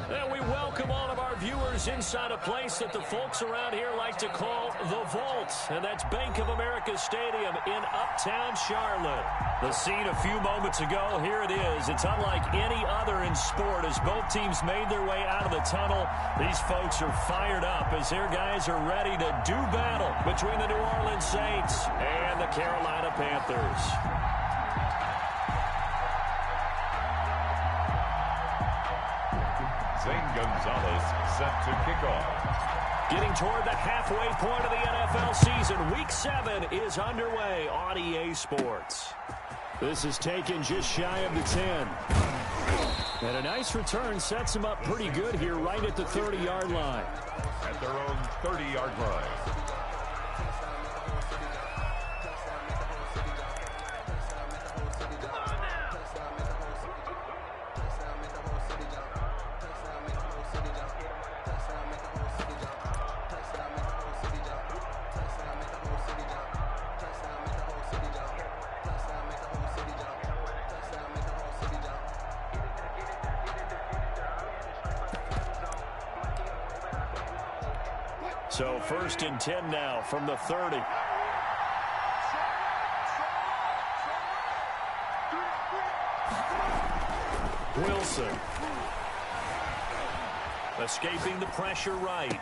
And we welcome all of our viewers inside a place that the folks around here like to call the Vault. And that's Bank of America Stadium in Uptown Charlotte. The scene a few moments ago, here it is. It's unlike any other in sport as both teams made their way out of the tunnel. These folks are fired up as their guys are ready to do battle between the New Orleans Saints and the Carolina Panthers. Zane Gonzalez set to kick off. Getting toward the halfway point of the NFL season, Week 7 is underway on EA Sports. This is taken just shy of the 10. And a nice return sets them up pretty good here right at the 30-yard line. At their own 30-yard line. So 1st and 10 now from the 30. Wilson. Escaping the pressure right.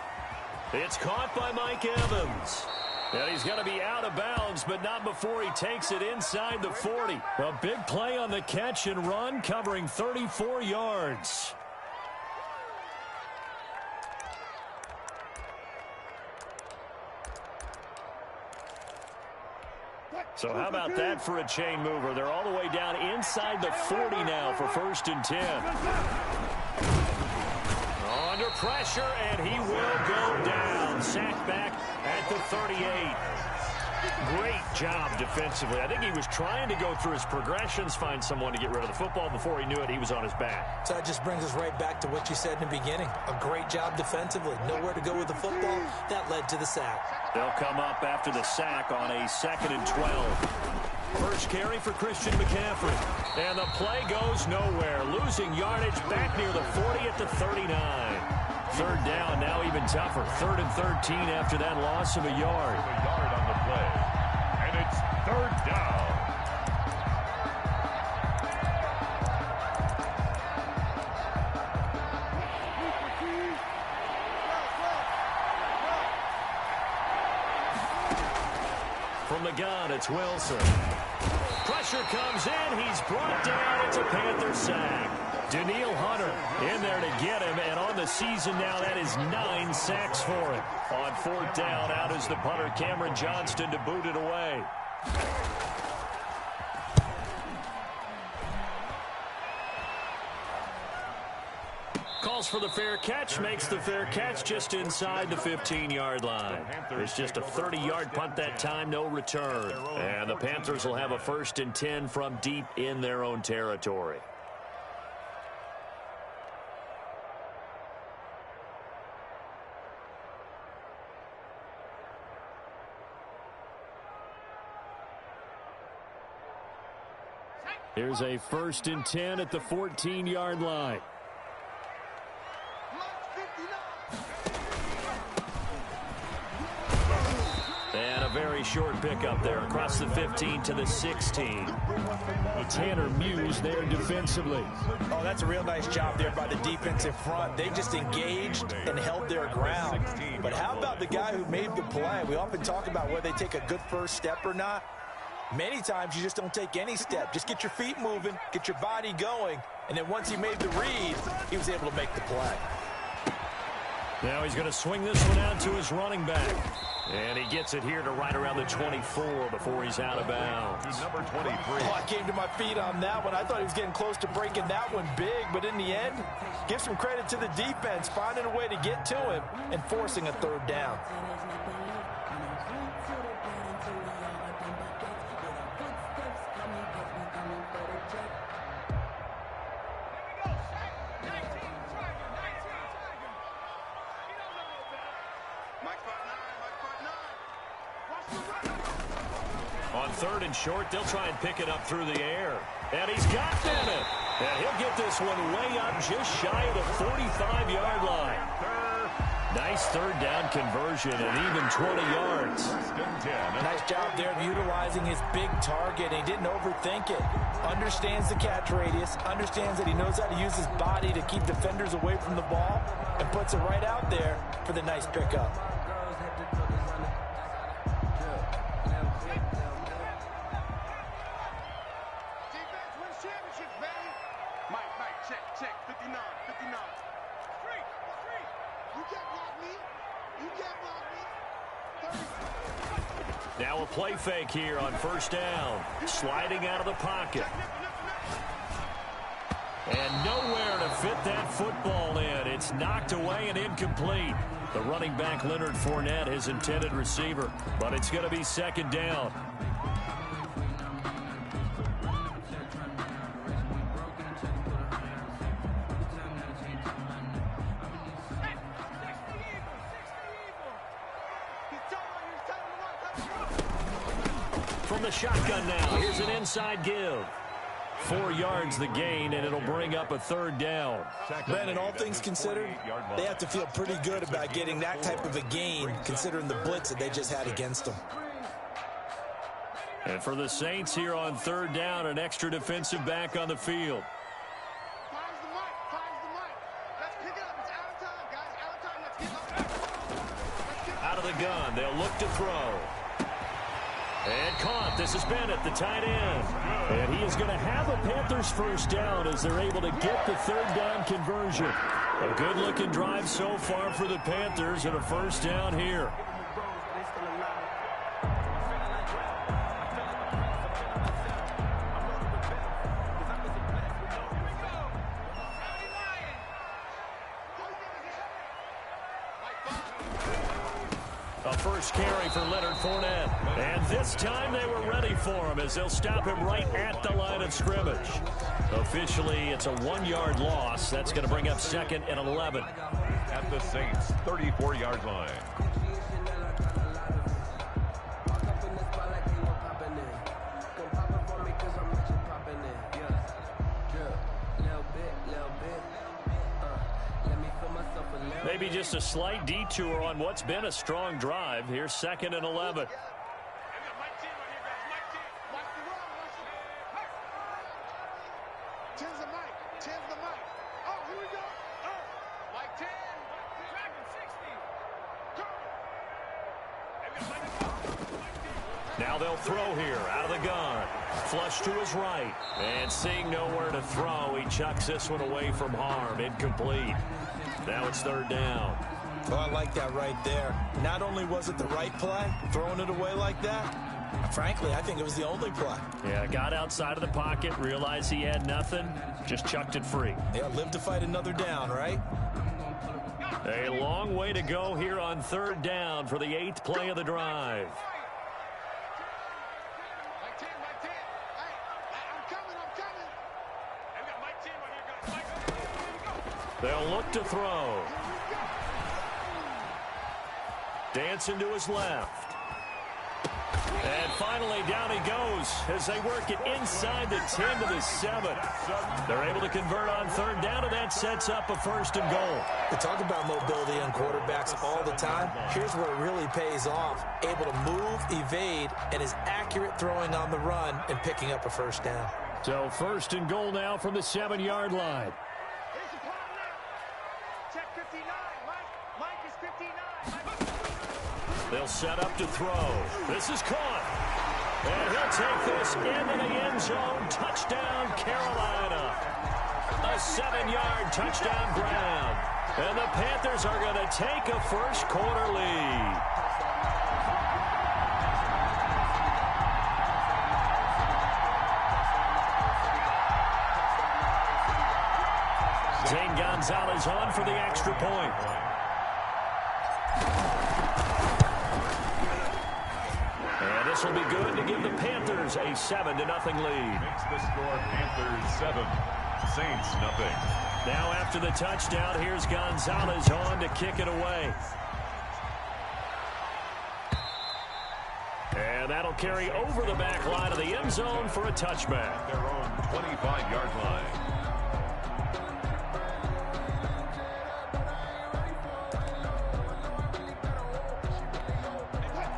It's caught by Mike Evans. And he's going to be out of bounds, but not before he takes it inside the 40. A big play on the catch and run, covering 34 yards. So how about that for a chain mover? They're all the way down inside the 40 now for 1st and 10. Under pressure, and he will go down. Sacked back at the 38. Great job defensively. I think he was trying to go through his progressions, find someone to get rid of the football. Before he knew it, he was on his back. So that just brings us right back to what you said in the beginning. A great job defensively. Nowhere to go with the football. That led to the sack. They'll come up after the sack on a 2nd and 12. First carry for Christian McCaffrey. And the play goes nowhere. Losing yardage back near the 40 at the 39. 3rd down, now even tougher. 3rd and 13 after that loss of a yard. A yard on the play. And it's 3rd down. From the gun, it's Wilson. Pressure comes in. He's brought down. It's a Panther sack. Danielle Hunter in there to get him, and on the season now, that is 9 sacks for him. On 4th down, out is the punter, Cameron Johnston, to boot it away. Calls for the fair catch, makes the fair catch just inside the 15-yard line. It's just a 30-yard punt that time, no return. And the Panthers will have a 1st and 10 from deep in their own territory. Here's a 1st and 10 at the 14-yard line. And a very short pickup there across the 15 to the 16. Tanner Muse there defensively. Oh, that's a real nice job there by the defensive front. They just engaged and held their ground. But how about the guy who made the play? We often talk about whether they take a good first step or not. Many times you just don't take any step. Just get your feet moving, get your body going, and then once he made the read, he was able to make the play. Now he's going to swing this one out to his running back. And he gets it here to right around the 24 before he's out of bounds. Number 23. Oh, I came to my feet on that one. I thought he was getting close to breaking that one big, but in the end, give some credit to the defense, finding a way to get to him and forcing a 3rd down. On 3rd and short, they'll try and pick it up through the air. And he's got Bennett. And he'll get this one way up just shy of the 45-yard line. Nice third down conversion and even 20 yards. Nice job there of utilizing his big target. He didn't overthink it. Understands the catch radius. Understands that he knows how to use his body to keep defenders away from the ball. And puts it right out there for the nice pickup. Now a play fake here on first down. Sliding out of the pocket. And nowhere to fit that football in. It's knocked away and incomplete. The running back, Leonard Fournette, his intended receiver. But it's going to be second down. From the shotgun now, here's an inside give. 4 yards the gain, and it'll bring up a third down. Brandon, all things considered, they have to feel pretty good about getting that type of a gain, considering the blitz that they just had against them. And for the Saints here on third down, an extra defensive back on the field. Out of the gun, they'll look to throw. And caught. This is Bennett, the tight end. And he is going to have a Panthers first down as they're able to get the third down conversion. A good-looking drive so far for the Panthers and a first down here. A first carry for Leonard Fournette. And this time they were ready for him as they'll stop him right at the line of scrimmage. Officially, it's a 1-yard loss. That's going to bring up second and 11. At the Saints' 34-yard line. Maybe just a slight detour on what's been a strong drive. Here's second and 11. Now they'll throw here out of the gun. Flush to his right. And seeing nowhere to throw, he chucks this one away from harm. Incomplete. Now it's third down. Oh, I like that right there. Not only was it the right play, throwing it away like that, frankly, I think it was the only play. Yeah, got outside of the pocket, realized he had nothing, just chucked it free. Yeah, live to fight another down, right? A long way to go here on third down for the 8th play of the drive. They'll look to throw. Dancing to his left. And finally down he goes as they work it inside the 10 to the 7. They're able to convert on third down, and that sets up a first and goal. We talk about mobility on quarterbacks all the time. Here's where it really pays off. Able to move, evade, and is accurate throwing on the run and picking up a first down. So first and goal now from the 7-yard line. They'll set up to throw. This is caught. And he'll take this into the end zone. Touchdown, Carolina. A 7-yard touchdown grab. And the Panthers are going to take a first quarter lead. Zane Gonzalez on for the extra point. And this will be good to give the Panthers a 7-0 lead. Makes the score Panthers 7, Saints nothing. Now after the touchdown, here's Gonzalez on to kick it away. And that'll carry over the back line of the end zone for a touchback. Their own 25-yard line.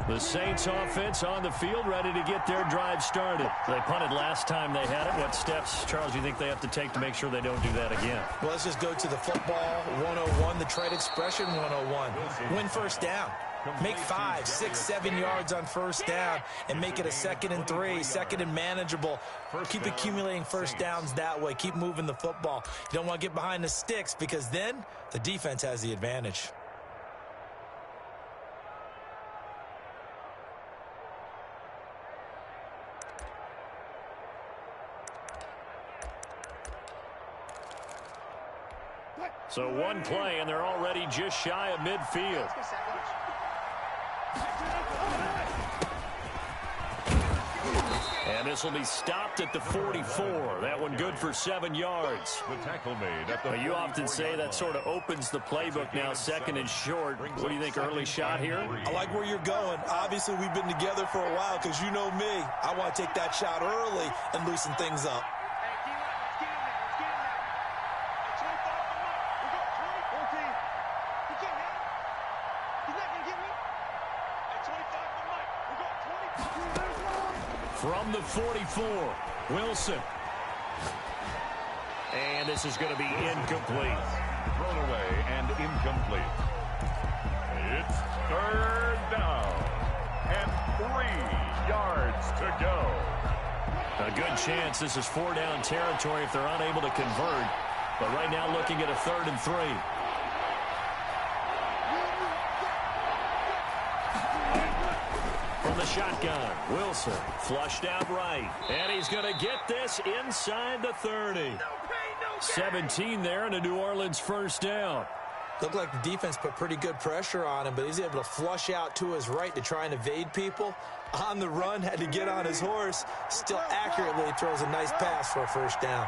The Saints offense on the field, ready to get their drive started. They punted last time they had it. What steps, Charles, do you think they have to take to make sure they don't do that again? Well, let's just go to the football 101, the trade expression 101. Win first down. Make 5, 6, 7 yards on first down and make it a 2nd and 3, 2nd and manageable. Keep accumulating first downs that way. Keep moving the football. You don't want to get behind the sticks because then the defense has the advantage. So one play, and they're already just shy of midfield. And this will be stopped at the 44. That one good for 7 yards. The tackle made at the You often say that sort of opens the playbook now, 2nd and short. What do you think, early shot here? I like where you're going. Obviously, we've been together for a while because you know me. I want to take that shot early and loosen things up. From the 44, Wilson. And this is going to be incomplete. Thrown away and incomplete. It's 3rd down and 3 yards to go. A good chance this is 4-down territory if they're unable to convert. But right now looking at a 3rd and 3. From the shotgun, Wilson flushed out right. And he's going to get this inside the 30. 17 there and a New Orleans first down. Looked like the defense put pretty good pressure on him, but he's able to flush out to his right to try and evade people. On the run, had to get on his horse. Still accurately throws a nice pass for a first down.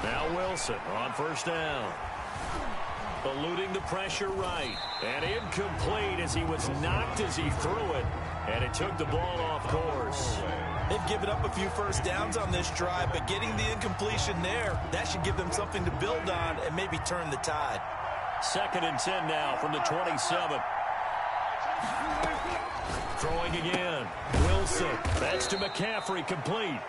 Now Wilson on first down. Eluding the pressure right. And incomplete as he was knocked as he threw it. And it took the ball off course. They've given up a few first downs on this drive, but getting the incompletion there, that should give them something to build on and maybe turn the tide. 2nd and 10 now from the 27. Throwing again. Wilson. That's to McCaffrey, complete.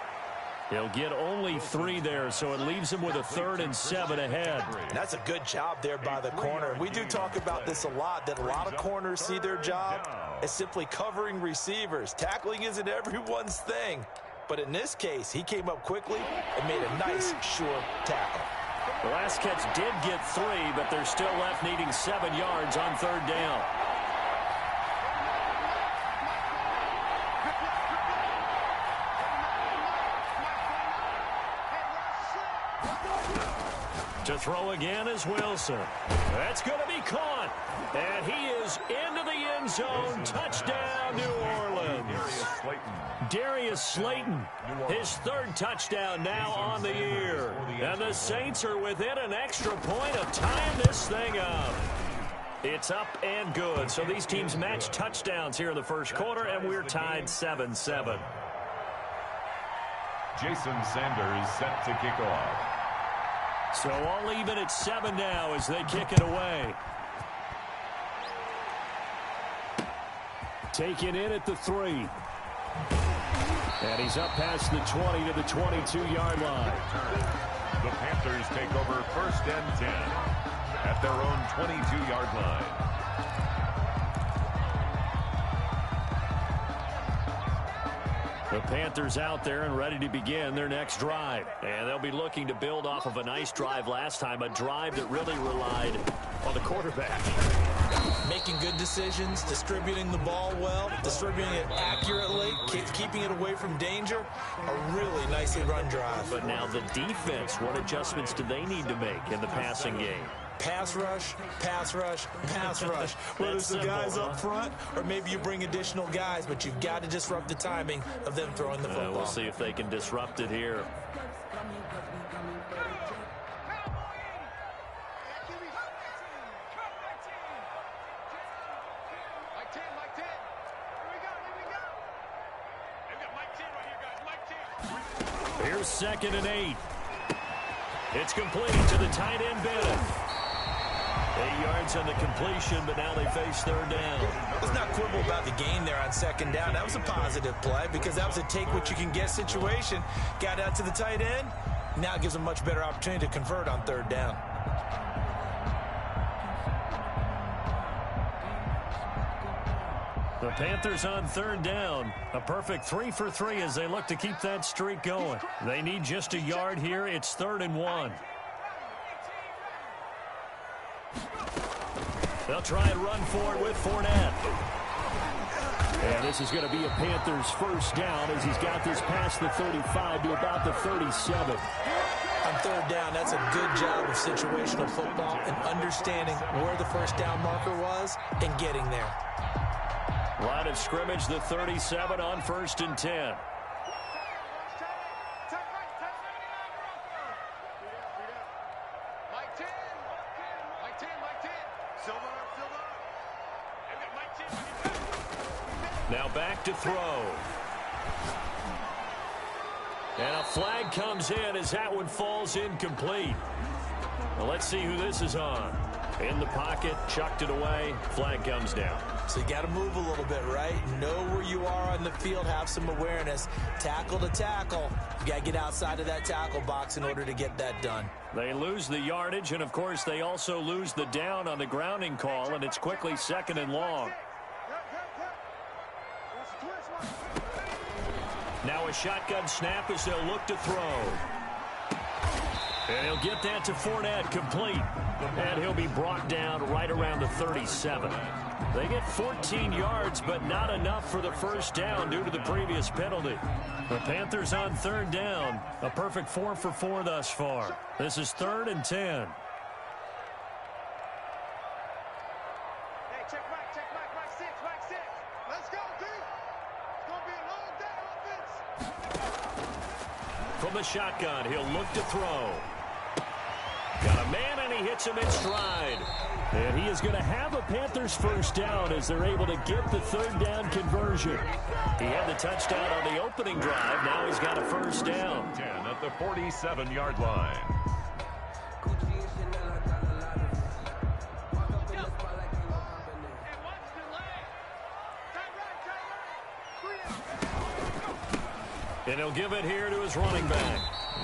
He'll get only 3 there, so it leaves him with a 3rd and 7 ahead. And that's a good job there by the corner. We do talk about this a lot, that a lot of corners see their job as simply covering receivers. Tackling isn't everyone's thing. But in this case, he came up quickly and made a nice, sure tackle. The last catch did get 3, but they're still left needing 7 yards on 3rd down. To throw again is Wilson. That's going to be caught. And he is into the end zone. Touchdown, New Orleans. Darius Slayton, his 3rd touchdown now on the year. And the Saints are within an extra point of tying this thing up. It's up and good. So these teams match touchdowns here in the first quarter, and we're tied 7-7. Jason Sanders set to kick off. So all even at 7 now as they kick it away. Taken in at the 3. And he's up past the 20 to the 22-yard line. The Panthers take over 1st and 10 at their own 22-yard line. The Panthers out there and ready to begin their next drive. And they'll be looking to build off of a nice drive last time, a drive that really relied on the quarterback. Making good decisions, distributing the ball well, distributing it accurately, keeping it away from danger. A really nicely run drive. But now the defense, what adjustments do they need to make in the passing game? Pass rush, pass rush, pass rush. Whether it's the guys up front or maybe you bring additional guys, but you've got to disrupt the timing of them throwing the football. We'll see if they can disrupt it here. Here's 2nd and 8. It's complete to the tight end, Bennett. 8 yards on the completion, but now they face third down. Let's not quibble about the gain there on second down. That was a positive play because that was a take-what-you-can-get situation. Got out to the tight end. Now it gives them a much better opportunity to convert on third down. The Panthers on third down. A perfect 3 for 3 as they look to keep that streak going. They need just a yard here. It's 3rd and 1. They'll try and run for it with Fournette. And this is going to be a Panthers first down as he's got this past the 35 to about the 37. On third down, that's a good job of situational football and understanding where the first down marker was and getting there. Line of scrimmage, the 37 on 1st and 10. Now back to throw. And a flag comes in as that one falls incomplete. Well, let's see who this is on. In the pocket, chucked it away, flag comes down. So you got to move a little bit, right? Know where you are on the field, have some awareness. Tackle to tackle. You got to get outside of that tackle box in order to get that done. They lose the yardage, and of course they also lose the down on the grounding call, and it's quickly 2nd and long. Now a shotgun snap as they'll look to throw. And he'll get that to Fournette, complete. And he'll be brought down right around the 37. They get 14 yards, but not enough for the first down due to the previous penalty. The Panthers on third down. A perfect 4 for 4 thus far. This is 3rd and 10. Hey, check back 6. Let's go, dude. It's going to be a long day, offense. From the shotgun, he'll look to throw. Got a man, and he hits him in stride. And he is going to have a Panthers first down as they're able to get the third down conversion. He had the touchdown on the opening drive. Now he's got a first down. 10 at the 47-yard line. And he'll give it here to his running back.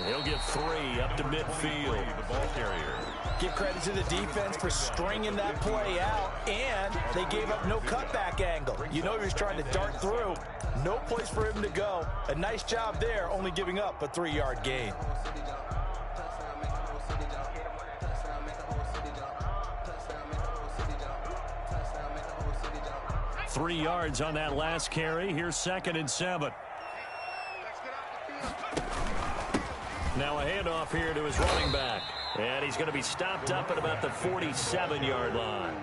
He'll get 3 up to midfield. The ball carrier. Give credit to the defense for stringing that play out, and they gave up no cutback angle. You know he was trying to dart through. No place for him to go. A nice job there, only giving up a 3-yard gain. Three yards on that last carry. Here's 2nd and 7. Now a handoff here to his running back. And he's going to be stopped up at about the 47-yard line.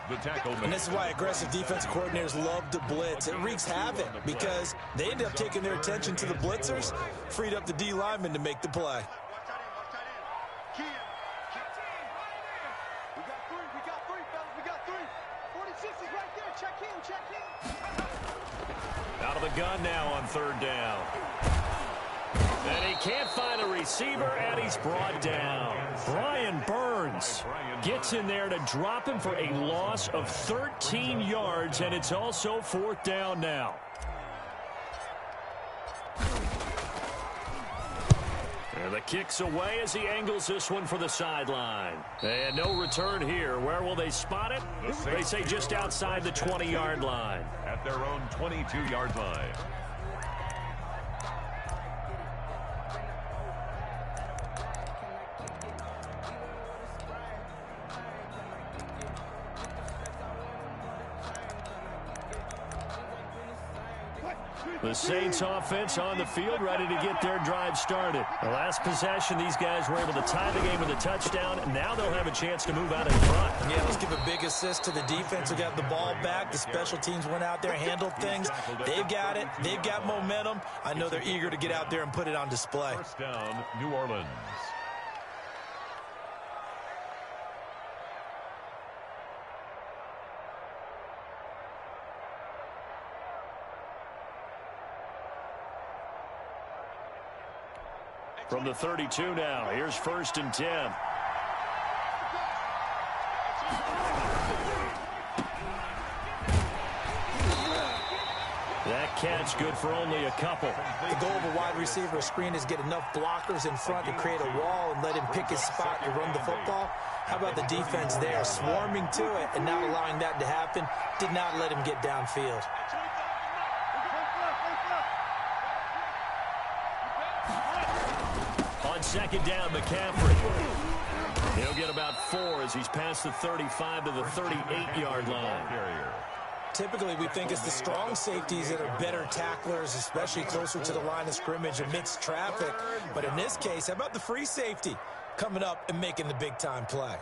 The tackle. And this is why aggressive defensive coordinators love to blitz. It wreaks havoc because they end up taking their attention to the blitzers, freed up the D lineman to make the play. We got three, fellas. We got 3. 46 is right there. Check in. Out of the gun now on third down. And he can't find a receiver, and he's brought down. Brian Burns gets in there to drop him for a loss of 13 yards, and it's also 4th down now. And the kick's away as he angles this one for the sideline. And no return here. Where will they spot it? They say just outside the 20-yard line. At their own 22-yard line. The Saints offense on the field, ready to get their drive started. The last possession, these guys were able to tie the game with a touchdown. Now they'll have a chance to move out in front. Yeah, let's give a big assist to the defense who got the ball back. The special teams went out there, handled things. They've got it. They've got momentum. I know they're eager to get out there and put it on display. First down, New Orleans. From the 32 now, here's 1st and 10. catch, good for only a couple. The goal of a wide receiver screen is get enough blockers in front to create a wall and let him pick his spot to run the football. How about the defense there, swarming to it and not allowing that to happen? Did not let him get downfield. On second down, McCaffrey. He'll get about 4 as he's past the 35 to the 38-yard line. Typically, we think it's the strong safeties that are better tacklers, especially closer to the line of scrimmage amidst traffic. But in this case, how about the free safety coming up and making the big-time play?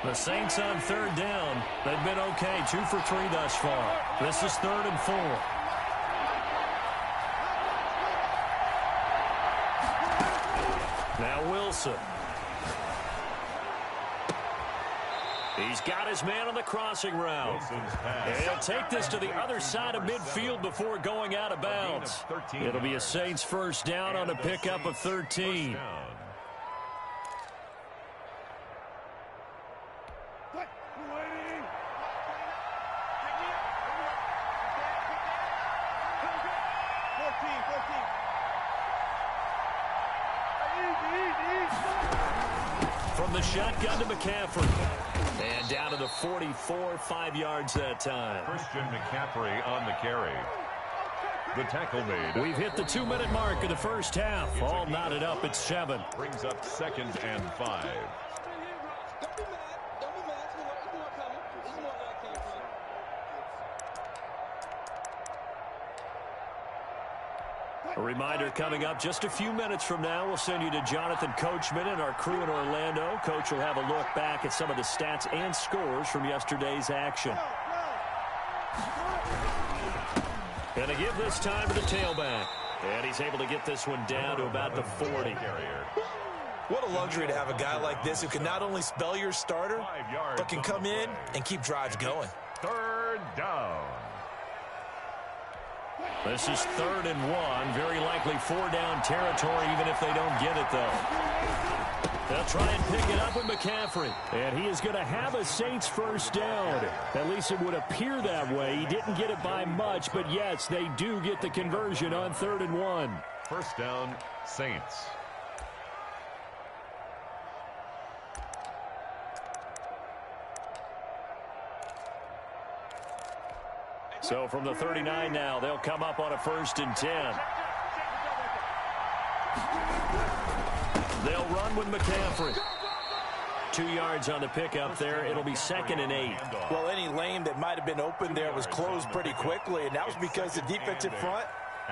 The Saints on third down. They've been okay, 2 for 3 thus far. This is 3rd and 4. Now Wilson. He's got his man on the crossing route. He'll take this to the other side of midfield before going out of bounds. It'll be a Saints first down on a pickup of 13. From the shotgun to McCaffrey. And down to the 44, 5 yards that time. Christian McCaffrey on the carry. The tackle made. We've hit the 2-minute mark of the first half. All knotted up at 7. Brings up 2nd and 5. A reminder coming up just a few minutes from now, we'll send you to Jonathan Coachman and our crew in Orlando. Coach will have a look back at some of the stats and scores from yesterday's action. And to give this time to the tailback. And he's able to get this one down to about the 40. What a luxury to have a guy like this who can not only spell your starter, but can come in and keep drives going. 3rd down. This is 3rd and 1. Very likely 4-down territory, even if they don't get it, though. They'll try and pick it up with McCaffrey. And he is going to have a Saints first down. At least it would appear that way. He didn't get it by much, but yes, they do get the conversion on 3rd and 1. First down, Saints. So from the 39 now, they'll come up on a 1st and 10. They'll run with McCaffrey. 2 yards on the pickup there. It'll be 2nd and 8. Well, any lane that might have been open there was closed pretty quickly, and that was because the defensive front,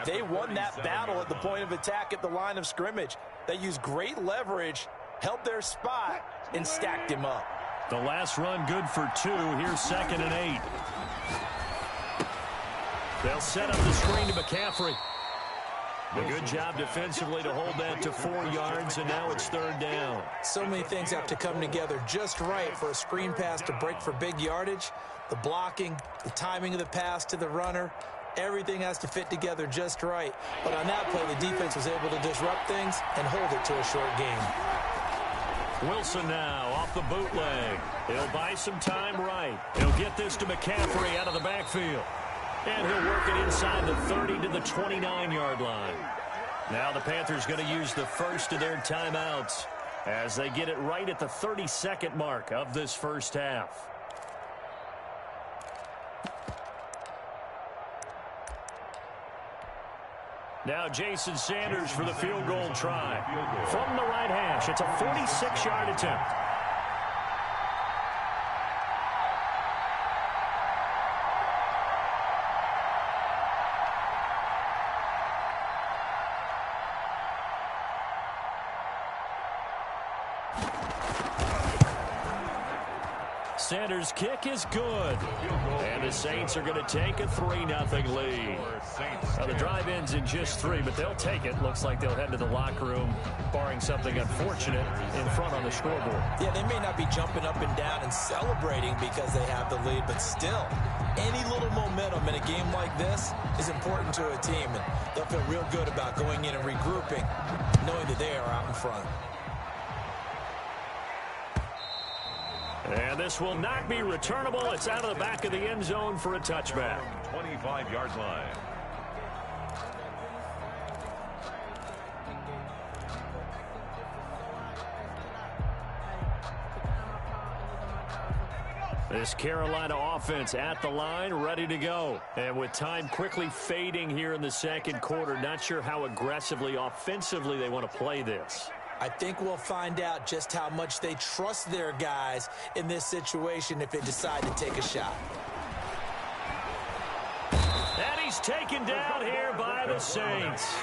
they won that battle at the point of attack at the line of scrimmage. They used great leverage, held their spot, and stacked him up. The last run good for 2. Here's 2nd and 8. They'll set up the screen to McCaffrey. A good job defensively to hold that to 4 yards, and now it's 3rd down. So many things have to come together just right for a screen pass to break for big yardage. The blocking, the timing of the pass to the runner, everything has to fit together just right. But on that play, the defense was able to disrupt things and hold it to a short game. Wilson now off the bootleg. He'll buy some time right. He'll get this to McCaffrey out of the backfield. And he'll work it inside the 30 to the 29-yard line. Now the Panthers going to use the first of their timeouts as they get it right at the 32nd mark of this first half. Now Jason Sanders for the field goal try. From the right hash, it's a 46-yard attempt. Sanders' kick is good. And the Saints are going to take a 3-0 lead. Now, the drive ends in just 3, but they'll take it. Looks like they'll head to the locker room, barring something unfortunate, in front on the scoreboard. Yeah, they may not be jumping up and down and celebrating because they have the lead, but still, any little momentum in a game like this is important to a team, and they'll feel real good about going in and regrouping, knowing that they are out in front. And this will not be returnable. It's out of the back of the end zone for a touchback. 25-yard line. This Carolina offense at the line, ready to go. And with time quickly fading here in the second quarter, not sure how aggressively, offensively they want to play this. I think we'll find out just how much they trust their guys in this situation if they decide to take a shot. And he's taken down here by the Saints.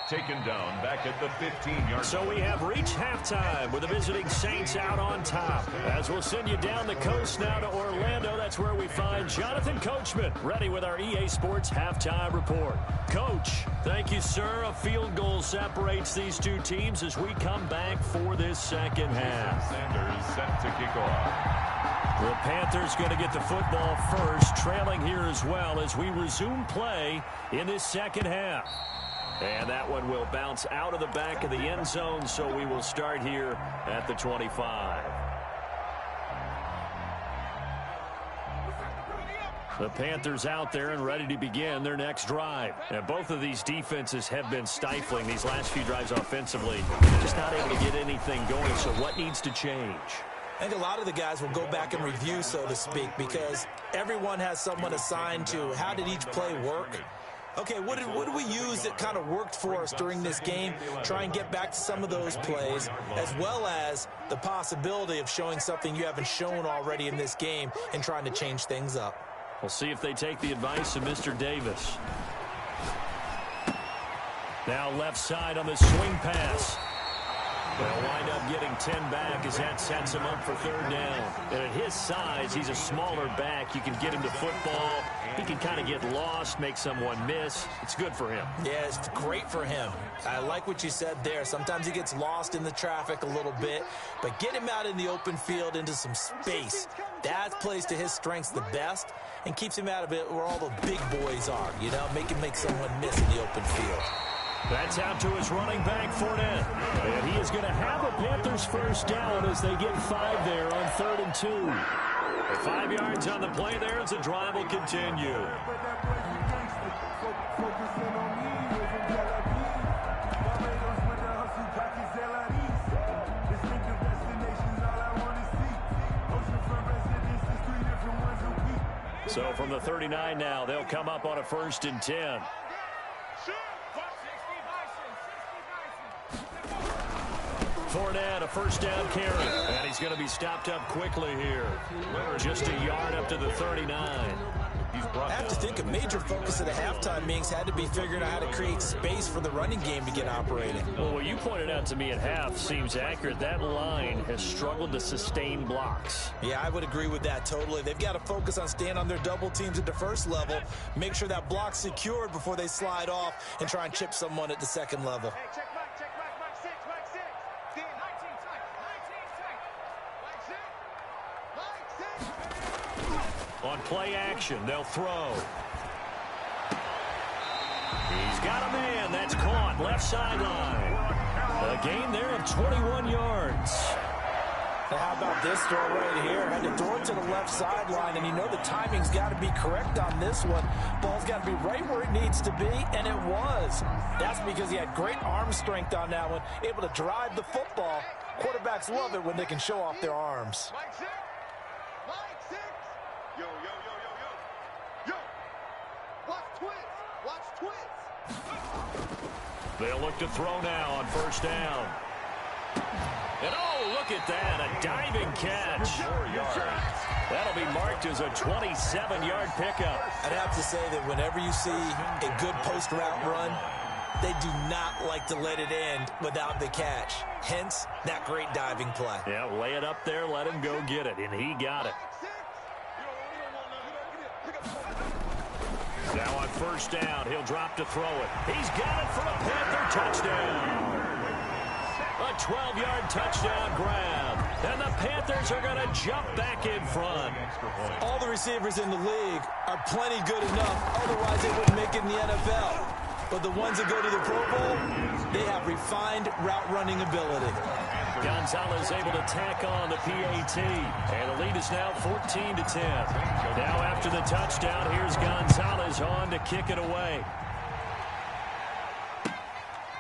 Taken down back at the 15-yard. So we have reached halftime with the visiting Saints out on top. As we'll send you down the coast now to Orlando, that's where we find Jonathan Coachman, ready with our EA Sports Halftime Report. Coach, thank you, sir. A field goal separates these two teams as we come back for this second half. Sanders set to kick off. The Panthers going to get the football first, trailing here as well as we resume play in this second half. And that one will bounce out of the back of the end zone, so we will start here at the 25. The Panthers out there and ready to begin their next drive. And both of these defenses have been stifling these last few drives offensively. Just not able to get anything going, so what needs to change? I think a lot of the guys will go back and review, so to speak, because everyone has someone assigned to how did each play work. Okay, what did we use that kind of worked for us during this game? Try and get back to some of those plays, as well as the possibility of showing something you haven't shown already in this game and trying to change things up. We'll see if they take the advice of Mr. Davis. Now left side on the swing pass. They'll wind up getting 10 back as that sets him up for third down. And at his size, he's a smaller back. You can get him to football. He can kind of get lost, make someone miss. It's good for him. Yeah, it's great for him. I like what you said there. Sometimes he gets lost in the traffic a little bit, but get him out in the open field into some space. That plays to his strengths the best and keeps him out of it where all the big boys are, you know, make someone miss in the open field. That's out to his running back, Fournette. And he is going to have a Panthers first down as they get 5 there on 3rd and 2. 5 yards on the play there as the drive will continue. So from the 39 now, they'll come up on a 1st and 10. Fournette, a first down carry. And he's going to be stopped up quickly here. Just a yard up to the 39. I have to think a major focus of the halftime meetings had to be figuring out how to create space for the running game to get operating. Well, what you pointed out to me at half seems accurate. That line has struggled to sustain blocks. Yeah, I would agree with that totally. They've got to focus on staying on their double teams at the first level, make sure that block's secured before they slide off and try and chip someone at the second level. Hey, check back, Mike 6. 19 On play action, they'll throw. He's got a man. That's caught. Left sideline. A gain there of 21 yards. Now how about this throw right here? Had to throw it to the left sideline, and you know the timing's got to be correct on this one. Ball's got to be right where it needs to be, and it was. That's because he had great arm strength on that one, able to drive the football. Quarterbacks love it when they can show off their arms. Mike 6. Yo. Watch twins. They'll look to throw now on first down. And oh, look at that, a diving catch. That'll be marked as a 27-yard pickup. I'd have to say that whenever you see a good post-route run, they do not like to let it end without the catch. Hence, that great diving play. Yeah, lay it up there, let him go get it, and he got it. Now on first down, he'll drop to throw it. He's got it for a Panther touchdown. A 12-yard touchdown grab. And the Panthers are going to jump back in front. All the receivers in the league are plenty good enough. Otherwise, they wouldn't make it in the NFL. But the ones that go to the Pro Bowl, they have refined route running ability. Gonzalez able to tack on the PAT. And the lead is now 14-10. Now after the touchdown, here's Gonzalez on to kick it away.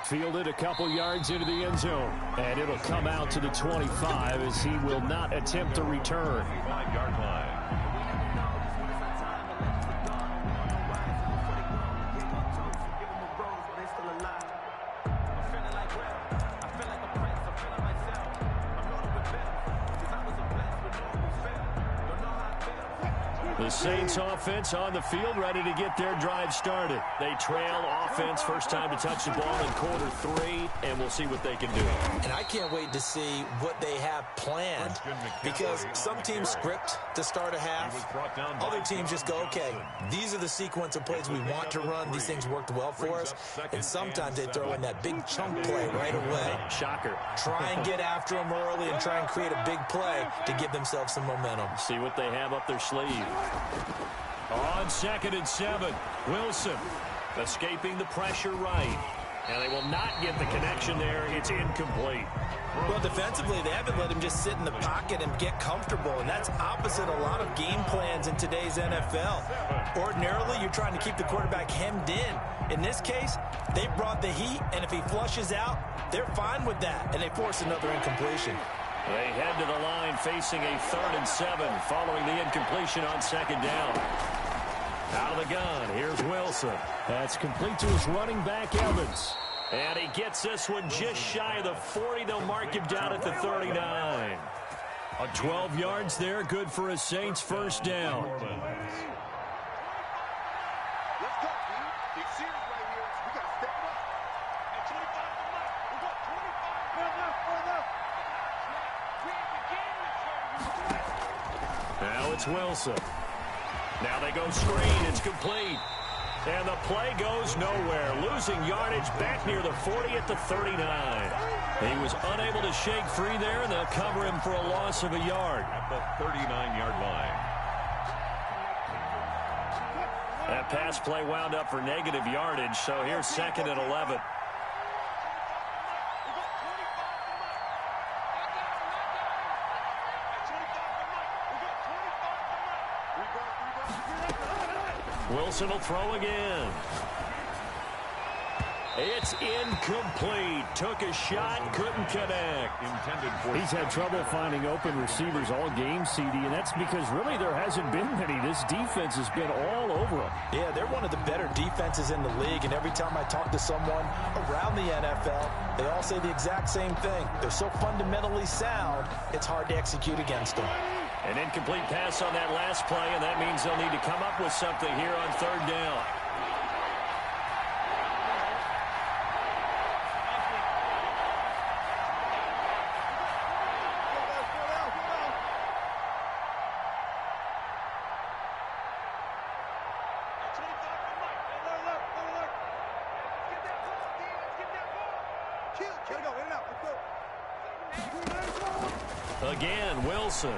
Fielded a couple yards into the end zone. And it'll come out to the 25 as he will not attempt to return. 5-yard line. The Saints offense on the field, ready to get their drive started. They trail offense, first time to touch the ball in quarter 3, and we'll see what they can do. And I can't wait to see what they have planned, because some teams script to start a half. Other teams just go, okay, these are the sequence of plays we want to run. These things worked well for us. And sometimes they throw in that big chunk play right away. Shocker. Try and get after them early and try and create a big play to give themselves some momentum. See what they have up their sleeve. On 2nd and 7, Wilson escaping the pressure right. And they will not get the connection there. It's incomplete. Well, defensively, they haven't let him just sit in the pocket and get comfortable, and that's opposite a lot of game plans in today's NFL. Ordinarily, you're trying to keep the quarterback hemmed in. In this case, they brought the heat, and if he flushes out, they're fine with that, and they force another incompletion. They head to the line facing a 3rd and 7 following the incompletion on 2nd down. Out of the gun, here's Wilson. That's complete to his running back, Evans. And he gets this one just shy of the 40. They'll mark him down at the 39. 12 yards there, good for a Saints first down. Let's go, dude. It's serious right here. We got to step it up. And 25 to Mike. We got 25. Now it's Wilson. Now they go screen. It's complete. And the play goes nowhere. Losing yardage back near the 40 at the 39. He was unable to shake free there, and they'll cover him for a loss of a yard. At the 39-yard line. That pass play wound up for negative yardage, so here's 2nd and 11. Wilson will throw again. It's incomplete. Took a shot, couldn't connect. He's had trouble finding open receivers all game, CD, and that's because really there hasn't been many. This defense has been all over him. Yeah, they're one of the better defenses in the league, and every time I talk to someone around the NFL, they all say the exact same thing. They're so fundamentally sound, it's hard to execute against them. An incomplete pass on that last play, and that means they'll need to come up with something here on 3rd down. Again, Wilson.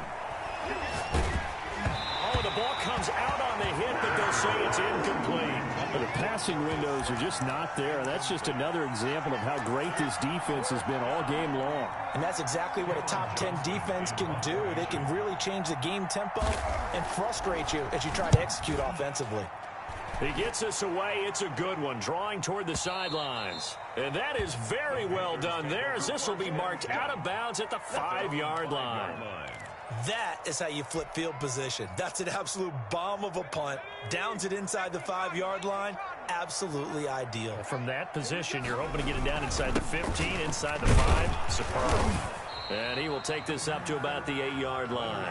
Oh, the ball comes out on the hit, but they'll say it's incomplete. But the passing windows are just not there, and that's just another example of how great this defense has been all game long. And that's exactly what a top 10 defense can do. They can really change the game tempo and frustrate you as you try to execute offensively. He gets us away. It's a good one, drawing toward the sidelines. And that is very well done there, as this will be marked out of bounds at the 5-yard line. That is how you flip field position. That's an absolute bomb of a punt. Downs it inside the 5-yard line. Absolutely ideal. From that position, you're hoping to get it down inside the 15, inside the 5. Superb. And he will take this up to about the 8-yard line.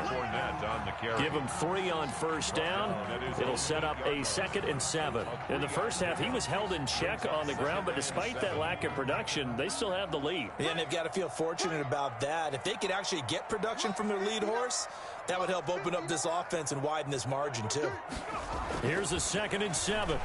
Give him 3 on first down. It'll set up a 2nd and 7. In the first half, he was held in check on the ground, but despite that lack of production, they still have the lead. Yeah, and they've got to feel fortunate about that. If they could actually get production from their lead horse, that would help open up this offense and widen this margin, too. Here's a 2nd and 7.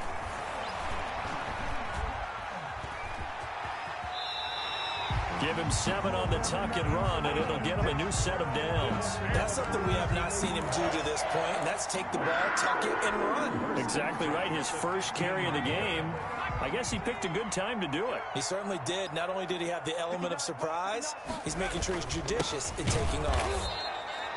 Give him 7 on the tuck and run, and it'll get him a new set of downs. That's something we have not seen him do to this point, and that's take the ball, tuck it, and run. Exactly right. His first carry of the game. I guess he picked a good time to do it. He certainly did. Not only did he have the element of surprise, he's making sure he's judicious in taking off.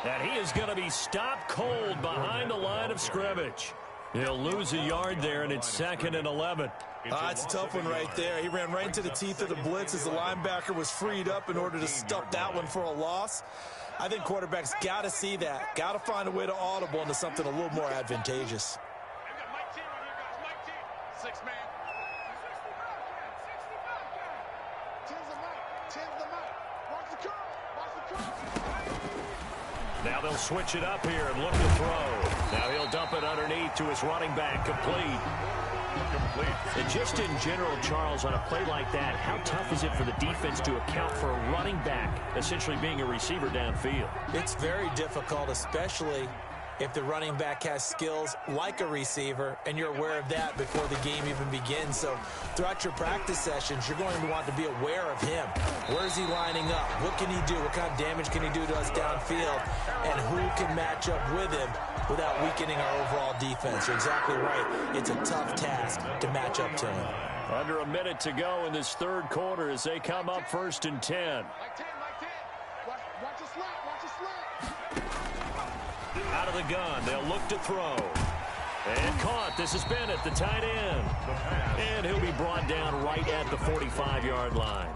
And he is going to be stopped cold behind the line of scrimmage. He'll lose a yard there, and it's 2nd and 11. It's a tough one right there. He ran right into the teeth of the blitz as the linebacker was freed up in order to stuff that one for a loss. I think quarterbacks got to see that. Got to find a way to audible into something a little more advantageous. Now they'll switch it up here and look to throw. Now he'll dump it underneath to his running back. Complete. And just in general, Charles, on a play like that, how tough is it for the defense to account for a running back essentially being a receiver downfield? It's very difficult, especially if the running back has skills like a receiver, and you're aware of that before the game even begins. So throughout your practice sessions, you're going to want to be aware of him. Where's he lining up? What can he do? What kind of damage can he do to us downfield? And who can match up with him without weakening our overall defense? You're exactly right. It's a tough task to match up to him. Under a minute to go in this third quarter as they come up 1st and 10. Watch the slap, watch the slap. Out of the gun, they'll look to throw. And caught. This is Bennett, the tight end. And he'll be brought down right at the 45-yard line.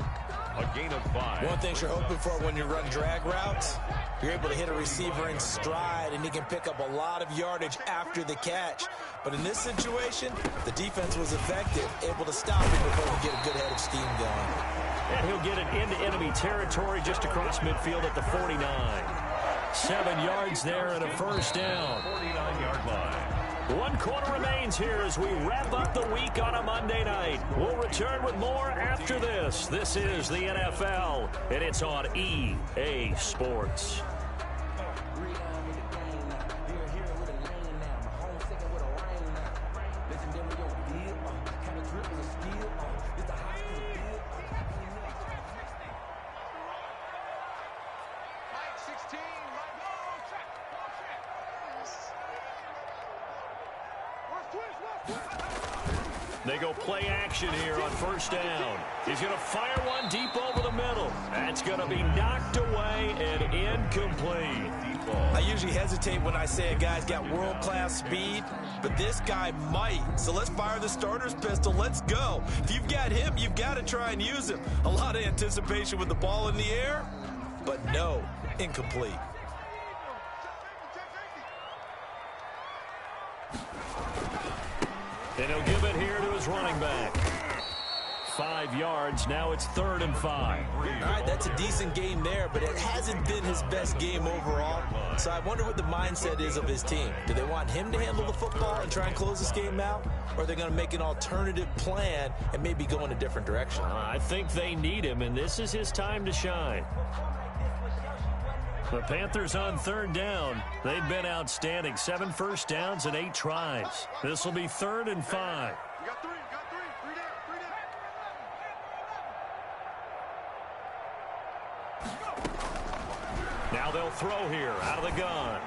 A gain of 5. One thing you're hoping for when you run drag routes, you're able to hit a receiver in stride, and he can pick up a lot of yardage after the catch. But in this situation, the defense was effective, able to stop him before we get a good head of steam going. And he'll get it into enemy territory just across midfield at the 49. 7 yards there and a first down. 49-yard line. 1 quarter remains here as we wrap up the week on a Monday night. We'll return with more after this. This is the NFL, and it's on EA Sports. They go play action here on first down. He's going to fire one deep over the middle. That's going to be knocked away and incomplete. I usually hesitate when I say a guy's got world-class speed, but this guy might. So let's fire the starter's pistol. Let's go. If you've got him, you've got to try and use him. A lot of anticipation with the ball in the air, but no, incomplete. And he'll give it here to his running back. 5 yards. Now it's 3rd and 5. All right, that's a decent game there, but it hasn't been his best game overall. So I wonder what the mindset is of his team. Do they want him to handle the football and try and close this game out? Or are they going to make an alternative plan and maybe go in a different direction? I think they need him, and this is his time to shine. The Panthers on 3rd down. They've been outstanding. 7 first downs and 8 tries. This will be 3rd and 5. You got 3 down. Now they'll throw here out of the gun.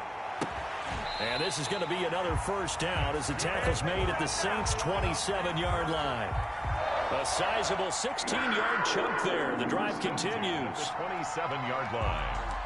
And this is going to be another first down as the tackle's made at the Saints' 27-yard line. A sizable 16-yard chunk there. The drive continues. The 27-yard line.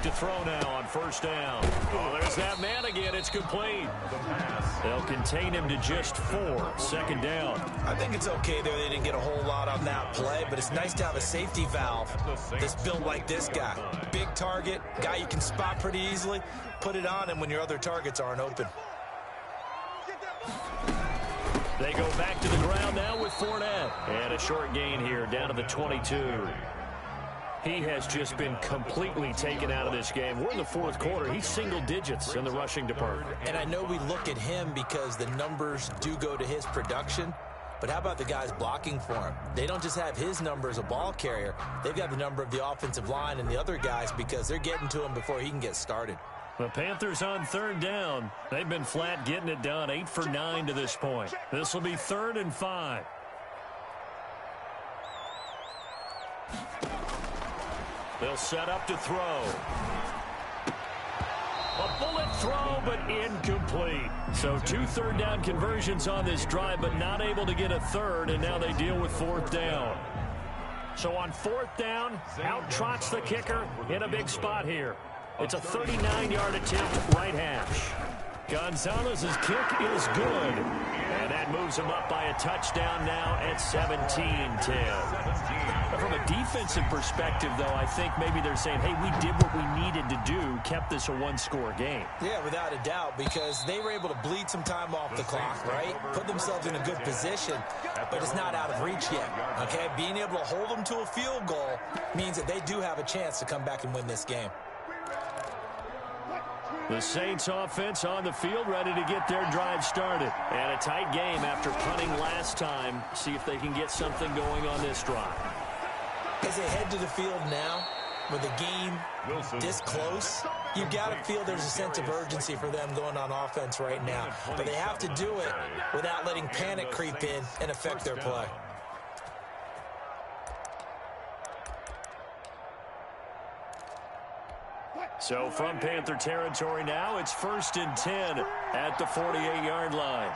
To throw now on first down. Oh, there's that man again. It's complete. They'll contain him to just 4. 2nd down. I think it's okay there. They didn't get a whole lot on that play, but it's nice to have a safety valve that's built like this guy. Big target, guy you can spot pretty easily. Put it on him when your other targets aren't open. They go back to the ground now with Fournette. And a short gain here down to the 22. He has just been completely taken out of this game. We're in the fourth quarter. He's single digits in the rushing department. And I know we look at him because the numbers do go to his production, but how about the guys blocking for him? They don't just have his number as a ball carrier. They've got the number of the offensive line and the other guys because they're getting to him before he can get started. The Panthers on third down. They've been flat getting it done, 8 for 9 to this point. This will be 3rd and 5. They'll set up to throw. A bullet throw, but incomplete. So 2 third-down conversions on this drive, but not able to get a third, and now they deal with 4th down. So on 4th down, out trots the kicker in a big spot here. It's a 39-yard attempt, right hash. Gonzalez's kick is good, and that moves him up by a touchdown now at 17-10. From a defensive perspective, though, I think maybe they're saying, hey, we did what we needed to do, kept this a one-score game. Yeah, without a doubt, because they were able to bleed some time off the clock, right? Put themselves in a good position, but it's not out of reach yet, okay? Being able to hold them to a field goal means that they do have a chance to come back and win this game. The Saints offense on the field, ready to get their drive started. And a tight game after punting last time. See if they can get something going on this drive. As they head to the field now, with the game this close, you've got to feel there's a sense of urgency for them going on offense right now. But they have to do it without letting panic creep in and affect their play. So from Panther territory now, it's 1st and 10 at the 48-yard line.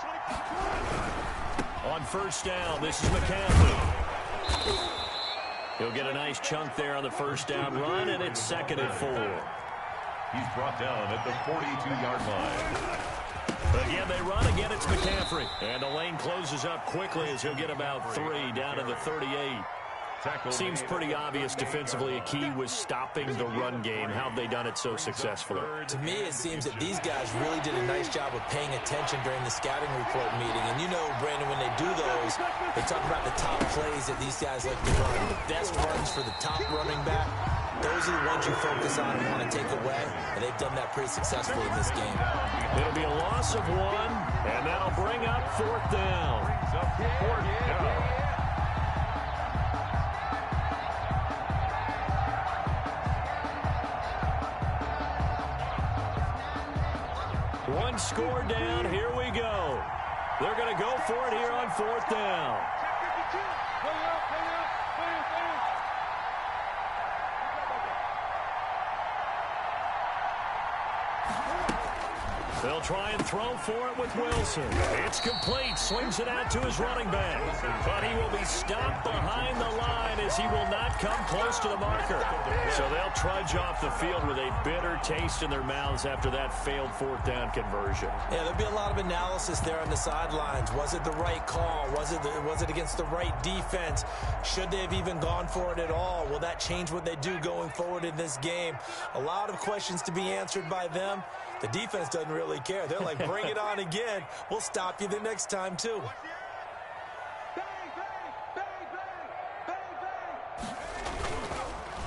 On 1st down, this is McCaffrey. He'll get a nice chunk there on the 1st down run, and it's 2nd and 4. He's brought down at the 42-yard line. Again, they run. Again, it's McCaffrey. And the lane closes up quickly as he'll get about 3 down to the 38. Seems pretty obvious defensively a key was stopping the run game. How have they done it so successfully? To me, it seems that these guys really did a nice job of paying attention during the scouting report meeting. And you know, Brandon, when they do those, they talk about the top plays that these guys like to run. The best runs for the top running back. Those are the ones you focus on and want to take away. And they've done that pretty successfully in this game. It'll be a loss of 1, and that'll bring up 4th down. One score down. Here we go. They're going to go for it here on 4th down. They'll try and throw for it with Wilson. It's complete. Swings it out to his running back. But he will be stopped behind the line as he will not come close to the marker. So they'll trudge off the field with a bitter taste in their mouths after that failed 4th down conversion. Yeah, there'll be a lot of analysis there on the sidelines. Was it the right call? Was it against the right defense? Should they have even gone for it at all? Will that change what they do going forward in this game? A lot of questions to be answered by them. The defense doesn't really care. They're like, bring it on again. We'll stop you the next time, too.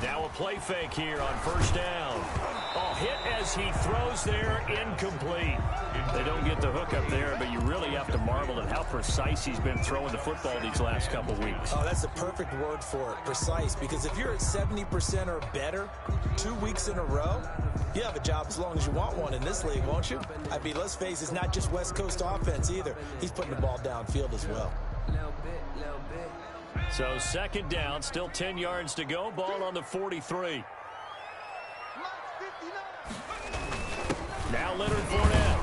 Now a play fake here on 1st down. Oh, hit as he throws there, incomplete. They don't get the hook up there, but you really have to marvel at how precise he's been throwing the football these last couple weeks. Oh, that's the perfect word for it, precise, because if you're at 70% or better 2 weeks in a row, you have a job as long as you want one in this league, won't you? I mean, let's face it, it's not just West Coast offense either. He's putting the ball downfield as well. So 2nd down, still 10 yards to go. Ball on the 43. Now Leonard Fournette.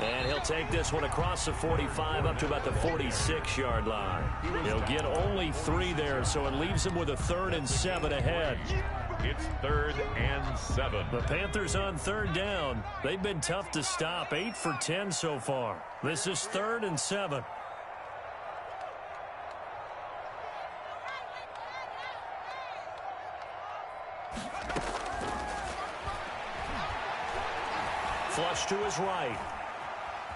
And he'll take this one across the 45 up to about the 46-yard line. He'll get only 3 there, so it leaves him with a 3rd and 7 ahead. It's 3rd and 7. The Panthers on 3rd down. They've been tough to stop. 8 for 10 so far. This is 3rd and 7. Flush to his right.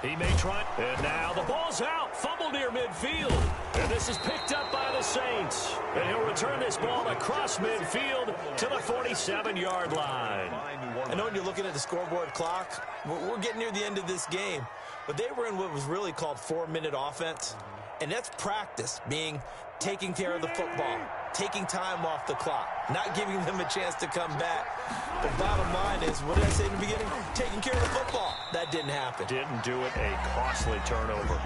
He may try. And now the ball's out. Fumble near midfield. And this is picked up by the Saints. And he'll return this ball across midfield to the 47-yard line. I know when you're looking at the scoreboard clock, we're getting near the end of this game. But they were in what was really called 4-minute offense. And that's practice, being taking care of the football, taking time off the clock, not giving them a chance to come back. The bottom line is, what did I say in the beginning? Taking care of the football. That didn't happen. Didn't do it. A costly turnover.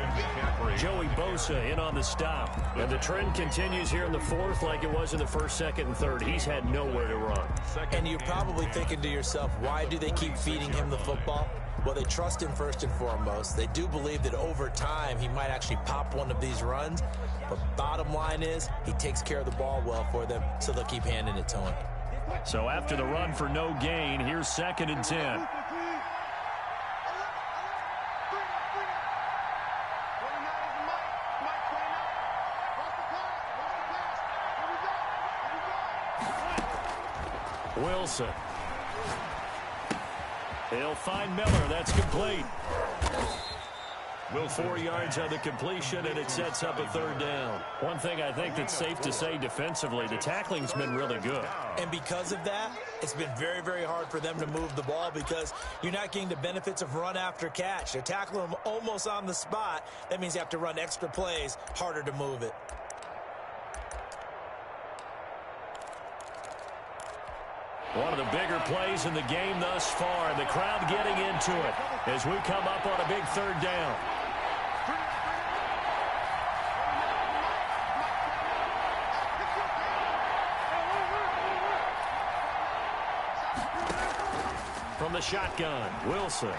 Joey Bosa in on the stop. And the trend continues here in the fourth like it was in the first, second, and third. He's had nowhere to run. And you're probably thinking to yourself, why do they keep feeding him the football? Well, they trust him first and foremost. They do believe that over time he might actually pop one of these runs. But bottom line is, he takes care of the ball well for them, so they'll keep handing it to him. So after the run for no gain, here's 2nd and 10. Wilson. He'll find Miller. That's complete. 4 yards on the completion, and it sets up a 3rd down. One thing I think that's safe to say defensively, the tackling's been really good. And because of that, it's been very, very hard for them to move the ball because you're not getting the benefits of run after catch. They're tackling them almost on the spot. That means you have to run extra plays, harder to move it. One of the bigger plays in the game thus far, and the crowd getting into it as we come up on a big 3rd down. From the shotgun, Wilson.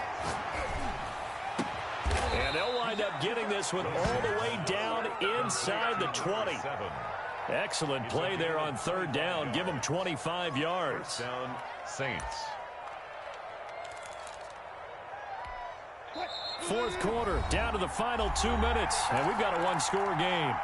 And they'll wind up getting this one all the way down inside the 20. Excellent play there on 3rd down. Give them 25 yards. Down, Saints. 4th quarter, down to the final 2 minutes, and we've got a one-score game.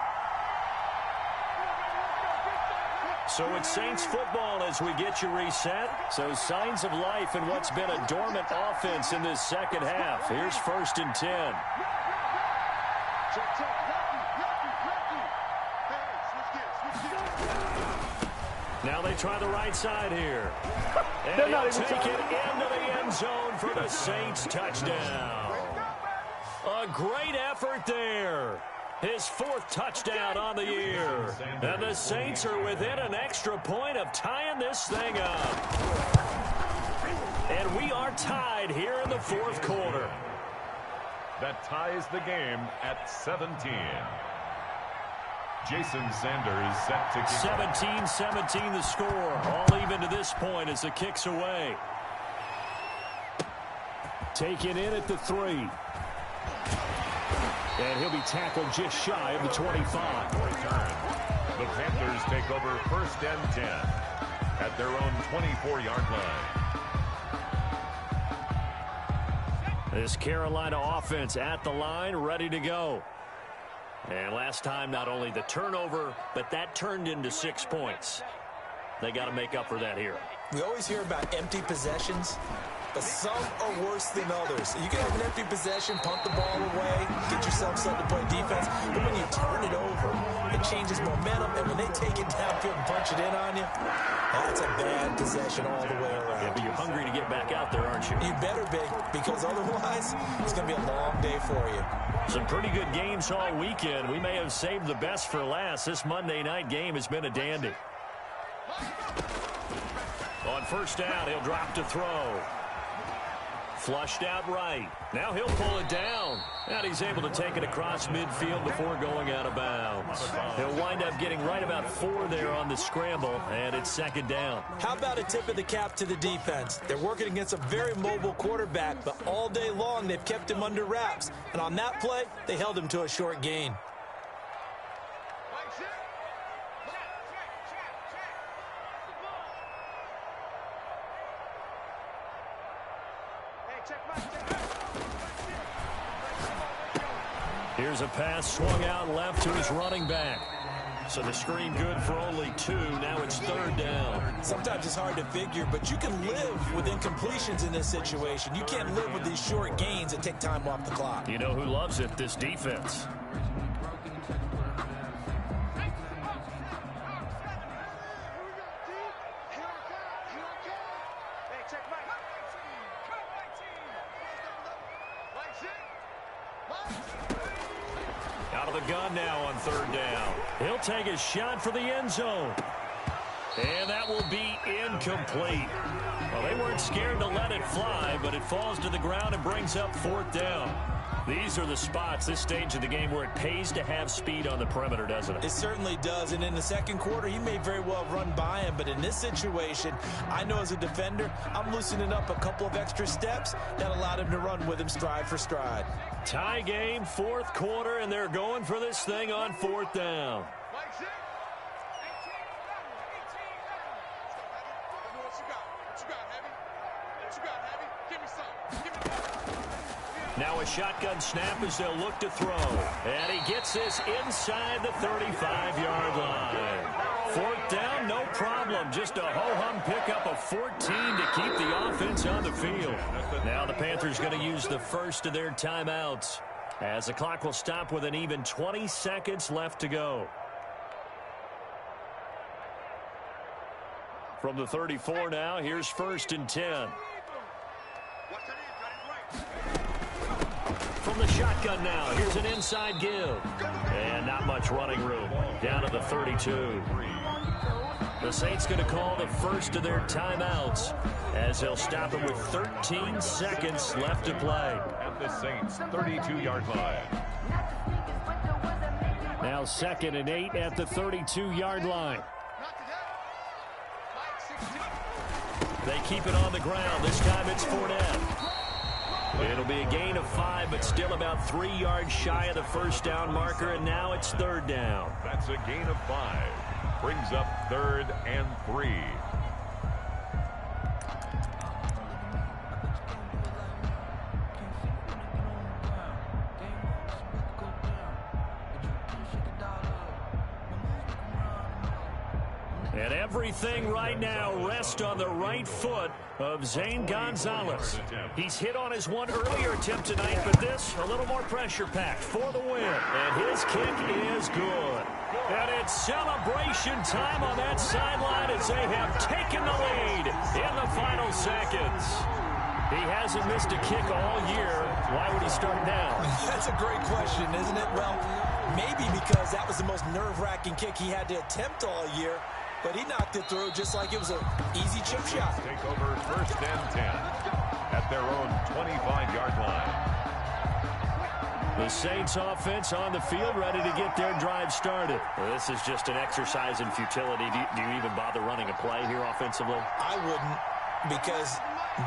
So it's Saints football as we get you reset. So signs of life in what's been a dormant offense in this second half. Here's 1st and 10. Now they try the right side here. And he'll take it into the end zone for the Saints touchdown. A great effort there. His 4th touchdown on the year. And the Saints are within an extra point of tying this thing up. And we are tied here in the 4th quarter. That ties the game at 17. Jason Sanders set to kick. 17-17 the score. All even to this point as the kick's away. Taken in at the 3. And he'll be tackled just shy of the 25. Return. The Panthers take over 1st and 10 at their own 24-yard line. This Carolina offense at the line, ready to go. And last time, not only the turnover, but that turned into 6 points. They got to make up for that here. We always hear about empty possessions, but some are worse than others. You can have an empty possession, punt the ball away, get yourself set to play defense, but when you turn it over, it changes momentum, and when they take it downfield and punch it in on you, that's a bad possession all the way around. Yeah, but you're hungry to get back out there, aren't you? You better be, because otherwise, it's going to be a long day for you. Some pretty good games all weekend. We may have saved the best for last. This Monday night game has been a dandy. On 1st down, he'll drop to throw. Flushed out right. Now he'll pull it down. And he's able to take it across midfield before going out of bounds. He'll wind up getting right about 4 there on the scramble, and it's 2nd down. How about a tip of the cap to the defense? They're working against a very mobile quarterback, but all day long they've kept him under wraps. And on that play, they held him to a short gain. Here's a pass swung out left to his running back. So the screen good for only 2. Now it's 3rd down. Sometimes it's hard to figure, but you can live with incompletions in this situation. You can't live with these short gains that take time off the clock. You know who loves it? This defense. Out of the gun now on third down. He'll take a shot for the end zone. And that will be incomplete. Well, they weren't scared to let it fly, but it falls to the ground and brings up fourth down. These are the spots, this stage of the game, where it pays to have speed on the perimeter, doesn't it? It certainly does, and in the second quarter, he may very well run by him, but in this situation, I know as a defender, I'm loosening up a couple of extra steps that allowed him to run with him stride for stride. Tie game, fourth quarter, and they're going for this thing on fourth down. Now a shotgun snap as they'll look to throw. And he gets this inside the 35-yard line. Fourth down, no problem. Just a ho-hum pickup of 14 to keep the offense on the field. Now the Panthers going to use the first of their timeouts, as the clock will stop with an even 20 seconds left to go. From the 34 now, here's first and 10. From the shotgun now, here's an inside give. And not much running room. Down to the 32. The Saints going to call the first of their timeouts, as they'll stop it with 13 seconds left to play. At the Saints' 32-yard line. Now 2nd and 8 at the 32-yard line. They keep it on the ground. This time it's Fournette. It'll be a gain of 5, but still about 3 yards shy of the first down marker, and now it's third down. That's a gain of 5. Brings up 3rd and 3. And everything right now rests on the right foot of Zane Gonzalez. He's hit on his one earlier attempt tonight, but this a little more pressure-packed for the win. And his kick is good. And it's celebration time on that sideline as they have taken the lead in the final seconds. He hasn't missed a kick all year. Why would he start now? That's a great question, isn't it? Well, maybe because that was the most nerve-wracking kick he had to attempt all year. But he knocked it through just like it was an easy chip shot. Take over first and 10 at their own 25-yard line. The Saints offense on the field, ready to get their drive started. Well, this is just an exercise in futility. Do you even bother running a play here offensively? I wouldn't, because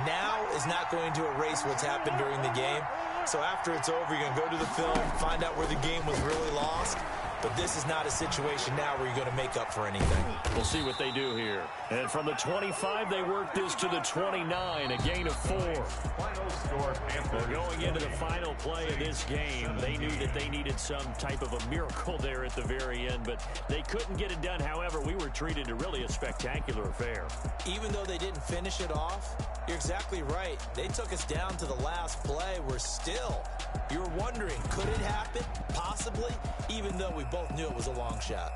now is not going to erase what's happened during the game. So after it's over, you're going to go to the film, find out where the game was really lost. But this is not a situation now where you're going to make up for anything. We'll see what they do here. And from the 25, they work this to the 29, a gain of 4. Final score, Panthers. Well, going into the final play of this game, they knew that they needed some type of a miracle there at the very end, but they couldn't get it done. However, we were treated to really a spectacular affair. Even though they didn't finish it off, you're exactly right. They took us down to the last play. We're still, you're wondering, could it happen? Possibly, even though we both knew it was a long shot.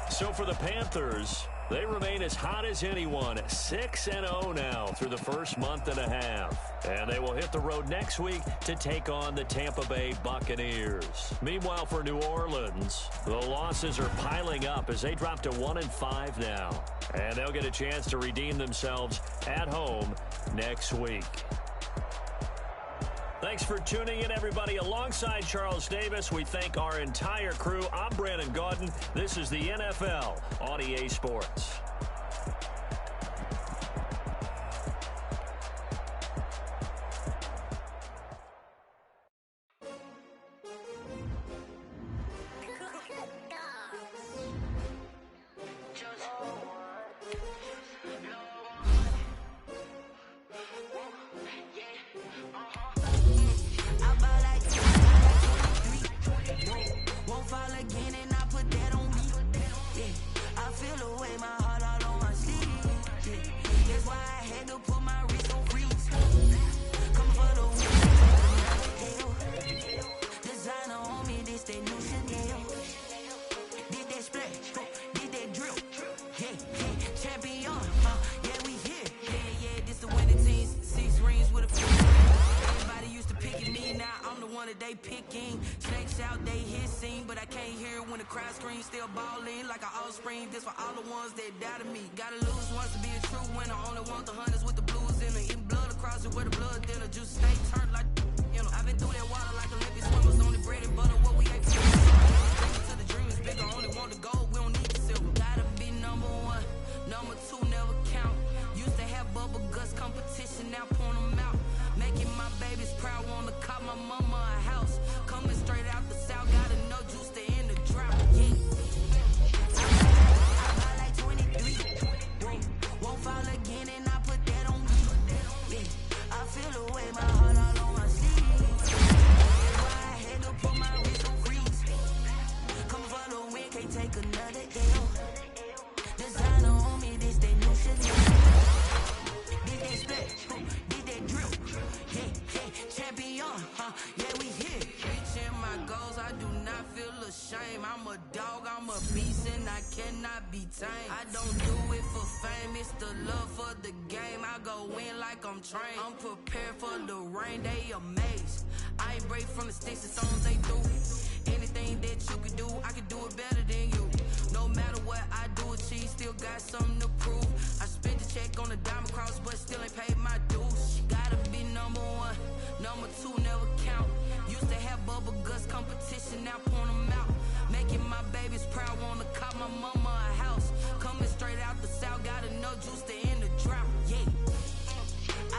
So for the Panthers, they remain as hot as anyone, 6-0 now through the first month and a half. And they will hit the road next week to take on the Tampa Bay Buccaneers. Meanwhile, for New Orleans, the losses are piling up as they drop to 1-5 now. And they'll get a chance to redeem themselves at home next week. Thanks for tuning in, everybody. Alongside Charles Davis, we thank our entire crew. I'm Brandon Gaudin. This is the NFL on EA Sports. Won't fall again and I put that on me. Yeah, I feel the way my heart Pride screen, still balling like an offspring. This for all the ones that doubted me. Gotta lose once to be a true winner. Only want the hunters with the blues in it. Eating blood across it where the blood dinner. Juice stay turned like, you know. I've been through that water like Olympic swimmers. Only bread and butter, what we ate for dreaming to the dream is bigger. Only want the gold, we don't need the silver. Gotta be number one, number two never count. Used to have bubble guts competition, now point them out. Making my babies proud, wanna call my mama a house. Coming straight out the south, gotta know juice to end the drought. Yeah. I buy like 23. Won't fall again and I put that on me. Yeah. I feel the way, my heart all on my sleeve. That's why I had to put my wrist on freeze. Come for the win, can't take another L. Designer on me, this they new Chanel. Did they split? Did they drill? Yeah, champion, yeah, we here. Reaching my goals, I do not feel ashamed. I'm a dog, I'm a beast, and I cannot be tamed. I don't do it for fame, it's the love for the game. I go in like I'm trained. I'm prepared for the rain, they amazed. I ain't break from the sticks, as long as they do. Anything that you can do, I can do it better than you. No matter what I do, achieve, still got something to prove. I spent the check on the diamond cross, but still ain't paid my dues. Gotta be number one, number two never count. Used to have bubble guts competition, now point them out. Making my babies proud, wanna call my mama a house. Coming straight out the south, gotta know juice to end the drought. Yeah.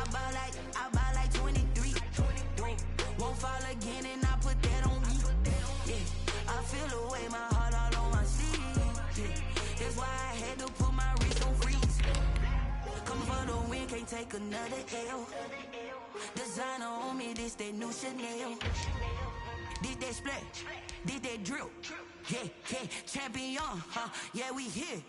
I buy like 23. Won't fall again and I put that on me. Yeah. I feel the way, my heart all on my sleeve. Yeah. That's why I had to put my wrist on freeze. Come for the win, can't take another L. Designer on me, this that new Chanel. Did that split? Did that drill? Yeah, champion, yeah, we here.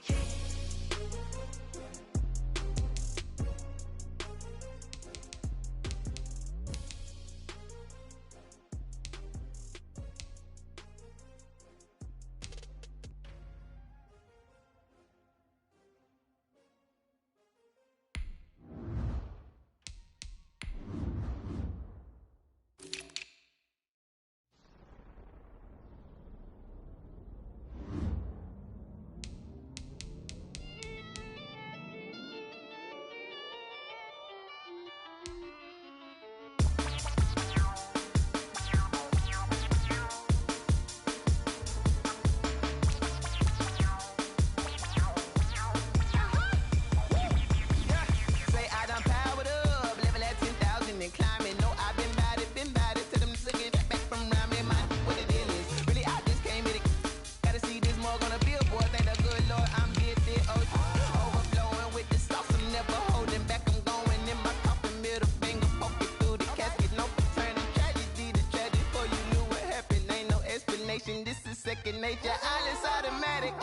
Second nature, all is automatic.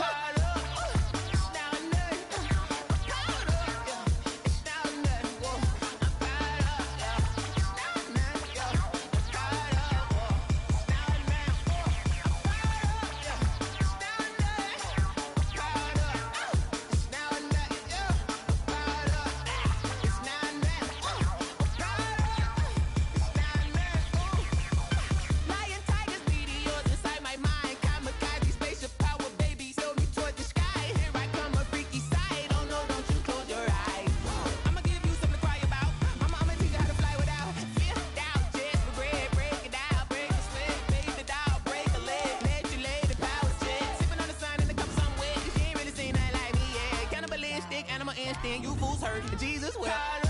You fools heard Jesus well.